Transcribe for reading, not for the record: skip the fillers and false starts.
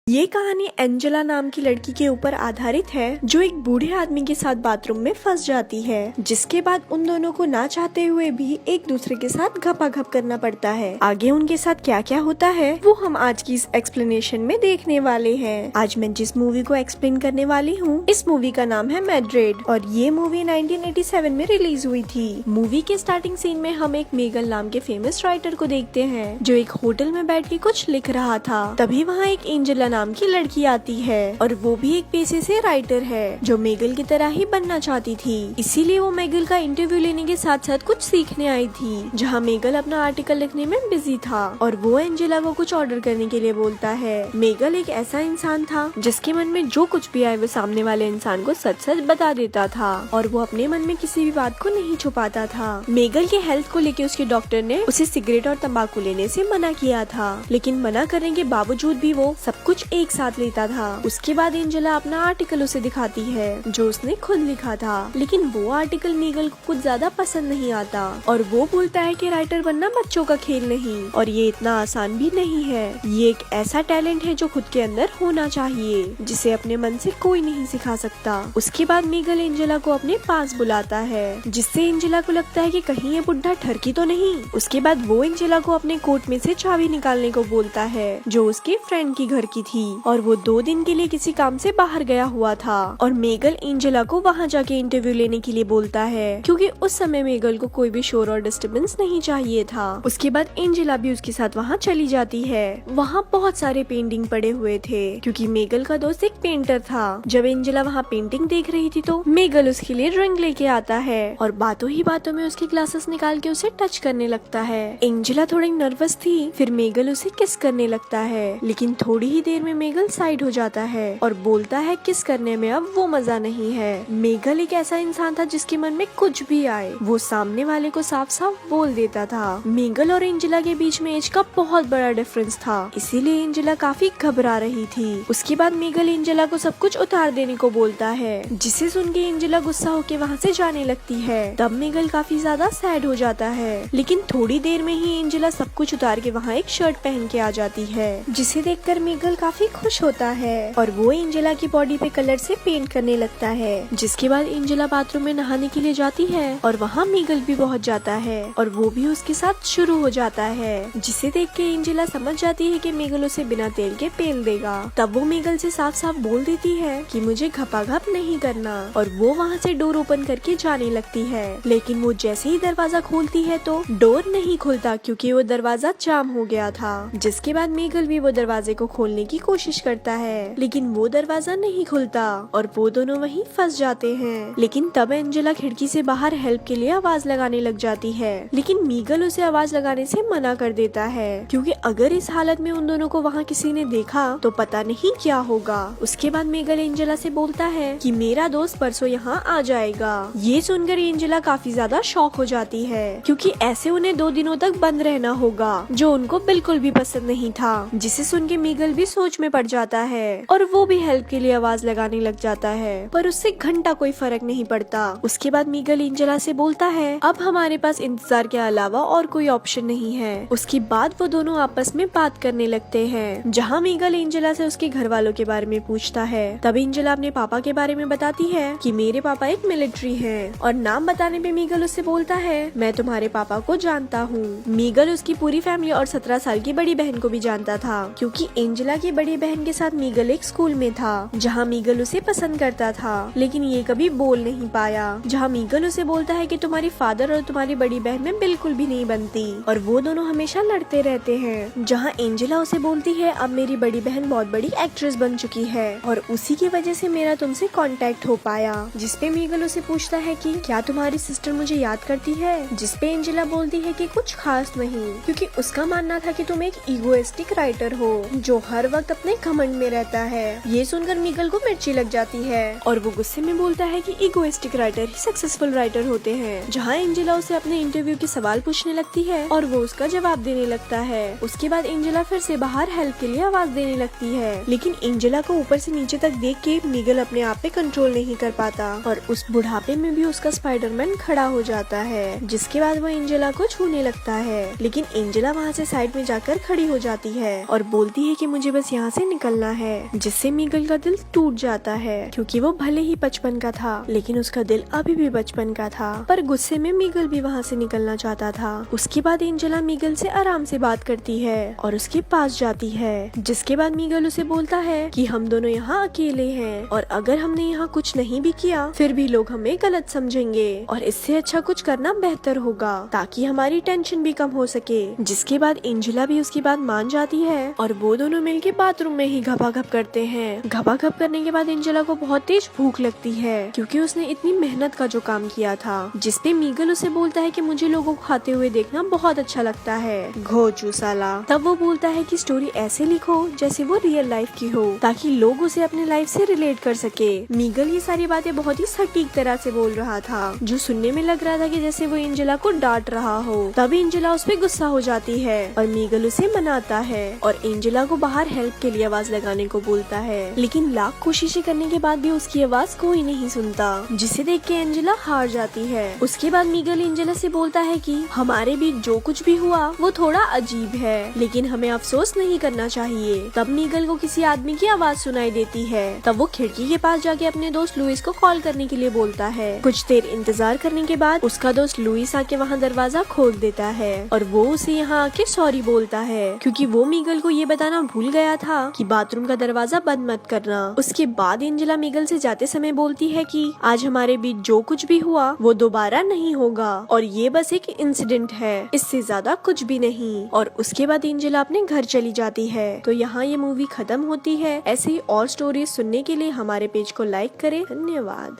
ये कहानी एंजेला नाम की लड़की के ऊपर आधारित है जो एक बूढ़े आदमी के साथ बाथरूम में फंस जाती है, जिसके बाद उन दोनों को ना चाहते हुए भी एक दूसरे के साथ घपाघप करना पड़ता है। आगे उनके साथ क्या क्या होता है वो हम आज की इस एक्सप्लेनेशन में देखने वाले हैं। आज मैं जिस मूवी को एक्सप्लेन करने वाली हूँ इस मूवी का नाम है मैड्रिड और ये मूवी 1987 में रिलीज हुई थी। मूवी के स्टार्टिंग सीन में हम एक मेगल नाम के फेमस राइटर को देखते हैं जो एक होटल में बैठ के कुछ लिख रहा था। तभी वहाँ एक एंजेला नाम की लड़की आती है और वो भी एक पेशे से राइटर है जो मेगल की तरह ही बनना चाहती थी। इसीलिए वो मेगल का इंटरव्यू लेने के साथ साथ कुछ सीखने आई थी, जहाँ मेगल अपना आर्टिकल लिखने में बिजी था और वो एंजेला को कुछ ऑर्डर करने के लिए बोलता है। मेगल एक ऐसा इंसान था जिसके मन में जो कुछ भी आए वो सामने वाले इंसान को सच सच बता देता था और वो अपने मन में किसी भी बात को नहीं छुपाता था। मेगल के हेल्थ को लेकर उसके डॉक्टर ने उसे सिगरेट और तंबाकू लेने से मना किया था, लेकिन मना करने के बावजूद भी वो सब कुछ एक साथ लेता था। उसके बाद एंजेला अपना आर्टिकल उसे दिखाती है जो उसने खुद लिखा था, लेकिन वो आर्टिकल मेगल को कुछ ज्यादा पसंद नहीं आता और वो बोलता है कि राइटर बनना बच्चों का खेल नहीं और ये इतना आसान भी नहीं है। ये एक ऐसा टैलेंट है जो खुद के अंदर होना चाहिए, जिसे अपने मन से कोई नहीं सिखा सकता। उसके बाद मेगल एंजेला को अपने पास बुलाता है, जिससे एंजेला को लगता है कि कहीं ये बुढ़ा ठरकी तो नहीं। उसके बाद वो एंजेला को अपने कोट में से चाबी निकालने को बोलता है जो उसके फ्रेंड की घर की थी और वो 2 दिन के लिए किसी काम से बाहर गया हुआ था और मेगल एंजेला को वहाँ जाके इंटरव्यू लेने के लिए बोलता है, क्योंकि उस समय मेगल को कोई भी शोर और डिस्टर्बेंस नहीं चाहिए था। उसके बाद एंजेला भी उसके साथ वहाँ चली जाती है। वहाँ बहुत सारे पेंटिंग पड़े हुए थे क्योंकि मेगल का दोस्त एक पेंटर था। जब एंजेला वहाँ पेंटिंग देख रही थी तो मेगल उसके लिए ड्राइंग लेके आता है और बातों ही बातों में उसके ग्लासेस निकाल के उसे टच करने लगता है। एंजेला थोड़ी नर्वस थी, फिर मेगल उसे किस करने लगता है, लेकिन थोड़ी ही देर में मेगल साइड हो जाता है और बोलता है किस करने में अब वो मजा नहीं है। मेगल एक ऐसा इंसान था जिसके मन में कुछ भी आए वो सामने वाले को साफ साफ बोल देता था। मेगल और एंजेला के बीच में एज का बहुत बड़ा डिफरेंस था, इसीलिए एंजेला काफी घबरा रही थी। उसके बाद मेगल एंजेला को सब कुछ उतार देने को बोलता है, जिसे सुन के एंजेला गुस्सा होके वहाँ से जाने लगती है। तब मेगल काफी ज्यादा सैड हो जाता है, लेकिन थोड़ी देर में ही एंजेला सब कुछ उतार के वहाँ एक शर्ट पहन के आ जाती है, जिसे देखकर मेगल काफी खुश होता है और वो एंजेला की बॉडी पे कलर से पेंट करने लगता है। जिसके बाद एंजेला बाथरूम में नहाने के लिए जाती है और वहाँ मेगल भी पहुँच जाता है और वो भी उसके साथ शुरू हो जाता है, जिसे देख के एंजेला समझ जाती है कि मेगल उसे बिना तेल के पेल देगा। तब वो मेगल से साफ साफ बोल देती है कि मुझे घपाघप नहीं करना और वो वहाँ से डोर ओपन करके जाने लगती है, लेकिन वो जैसे ही दरवाजा खोलती है तो डोर नहीं खुलता क्योंकि वो दरवाजा जाम हो गया था। जिसके बाद मेगल भी वो दरवाजे को खोलने की कोशिश करता है, लेकिन वो दरवाजा नहीं खुलता और वो दोनों वहीं फंस जाते हैं। लेकिन तब एंजेला खिड़की से बाहर हेल्प के लिए आवाज लगाने लग जाती है, लेकिन मेगल उसे आवाज लगाने से मना कर देता है क्योंकि अगर इस हालत में उन दोनों को वहाँ किसी ने देखा तो पता नहीं क्या होगा। उसके बाद मेगल एंजेला से बोलता है कि मेरा दोस्त परसों यहाँ आ जाएगा। ये सुनकर एंजेला काफी ज्यादा शॉक हो जाती है क्योंकि ऐसे उन्हें 2 दिनों तक बंद रहना होगा जो उनको बिल्कुल भी पसंद नहीं था, जिसे सुन के मेगल भी सोच में पड़ जाता है और वो भी हेल्प के लिए आवाज लगाने लग जाता है, पर उससे घंटा कोई फर्क नहीं पड़ता। उसके बाद मेगल एंजेला से बोलता है अब हमारे पास इंतजार के अलावा और कोई ऑप्शन नहीं है। उसके बाद वो दोनों आपस में बात करने लगते हैं, जहाँ मेगल एंजेला से उसके घर वालों के बारे में पूछता है। तब एंजेला अपने पापा के बारे में बताती है कि मेरे पापा एक मिलिट्री है और नाम बताने पे मेगल उससे बोलता है मैं तुम्हारे पापा को जानता हूँ। मेगल उसकी पूरी फैमिली और 17 साल की बड़ी बहन को भी जानता था क्योंकि एंजेला की बड़ी बहन के साथ मेगल एक स्कूल में था जहाँ मेगल उसे पसंद करता था, लेकिन ये कभी बोल नहीं पाया। जहाँ मेगल उसे बोलता है कि तुम्हारी फादर और तुम्हारी बड़ी बहन में बिल्कुल भी नहीं बनती और वो दोनों हमेशा लड़ते रहते हैं। जहाँ एंजेला उसे बोलती है अब मेरी बड़ी बहन बहुत बड़ी एक्ट्रेस बन चुकी है और उसी की वजह से मेरा तुमसे कांटेक्ट हो पाया। जिसपे मेगल उसे पूछता है कि क्या तुम्हारी सिस्टर मुझे याद करती है, जिसपे एंजेला बोलती है कि कुछ खास नहीं, क्योंकि उसका मानना था कि तुम एक इगोइस्टिक राइटर हो जो हर वक्त अपने घमंड में रहता है। ये सुनकर मेगल को मिर्ची लग जाती है और वो गुस्से में बोलता है कि इगोइस्टिक राइटर ही सक्सेसफुल राइटर होते हैं। जहाँ एंजेला उसे अपने इंटरव्यू के सवाल पूछने लगती है और वो उसका जवाब देने लगता है। उसके बाद एंजेला फिर से बाहर हेल्प के लिए आवाज देने लगती है, लेकिन एंजेला को ऊपर से नीचे तक देख के मेगल अपने आप पे कंट्रोल नहीं कर पाता और उस बुढ़ापे में भी उसका स्पाइडरमैन खड़ा हो जाता है। जिसके बाद वो एंजेला को छूने लगता है, लेकिन एंजेला वहाँ से साइड में जाकर खड़ी हो जाती है और बोलती है कि मुझे बस यहाँ से निकलना है, जिससे मीगल का दिल टूट जाता है क्योंकि वो भले ही बचपन का था लेकिन उसका दिल अभी भी बचपन का था। पर गुस्से में मीगल भी वहाँ से निकलना चाहता था। उसके बाद एंजेला मीगल से आराम से बात करती है और उसके पास जाती है, जिसके बाद मीगल उसे बोलता है कि हम दोनों यहाँ अकेले हैं और अगर हमने यहाँ कुछ नहीं भी किया फिर भी लोग हमें गलत समझेंगे और इससे अच्छा कुछ करना बेहतर होगा ताकि हमारी टेंशन भी कम हो सके। जिसके बाद एंजेला भी उसकी बात मान जाती है और वो दोनों मिलके बाथरूम में ही घपाघप करते हैं। घपाघप करने के बाद एंजेला को बहुत तेज भूख लगती है क्योंकि उसने इतनी मेहनत का जो काम किया था, जिसपे मीगल उसे बोलता है कि मुझे लोगों को खाते हुए देखना बहुत अच्छा लगता है, घोचू साला। तब वो बोलता है कि स्टोरी ऐसे लिखो जैसे वो रियल लाइफ की हो ताकि लोग उसे अपने लाइफ से रिलेट कर सके। मीगल ये सारी बातें बहुत ही सटीक तरह से बोल रहा था जो सुनने में लग रहा था कि जैसे वो एंजेला को डांट रहा हो। तब एंजेला उस पे गुस्सा हो जाती है और मीगल उसे मनाता है और एंजेला को बाहर हेल्प के लिए आवाज लगाने को बोलता है, लेकिन लाख कोशिशें करने के बाद भी उसकी आवाज कोई नहीं सुनता, जिसे देख के एंजेला हार जाती है। उसके बाद मीगल एंजेला से बोलता है कि हमारे बीच जो कुछ भी हुआ वो थोड़ा अजीब है लेकिन हमें अफसोस नहीं करना चाहिए। तब मीगल को किसी आदमी की आवाज सुनाई देती है। तब वो खिड़की के पास जाके अपने दोस्त लुइस को कॉल करने के लिए बोलता है। कुछ देर इंतजार करने के बाद उसका दोस्त लुइस आके वहाँ दरवाजा खोल देता है और वो उसे यहाँ आके सॉरी बोलता है क्योंकि वो मीगल को ये बताना भूल गया था कि बाथरूम का दरवाजा बंद मत करना। उसके बाद एंजेला मीगल से जाते समय बोलती है कि आज हमारे बीच जो कुछ भी हुआ वो दोबारा नहीं होगा और ये बस एक इंसिडेंट है, इससे ज्यादा कुछ भी नहीं। और उसके बाद एंजेला अपने घर चली जाती है। तो यहाँ ये मूवी खत्म होती है। ऐसे ही और स्टोरीज सुनने के लिए हमारे पेज को लाइक करें। धन्यवाद।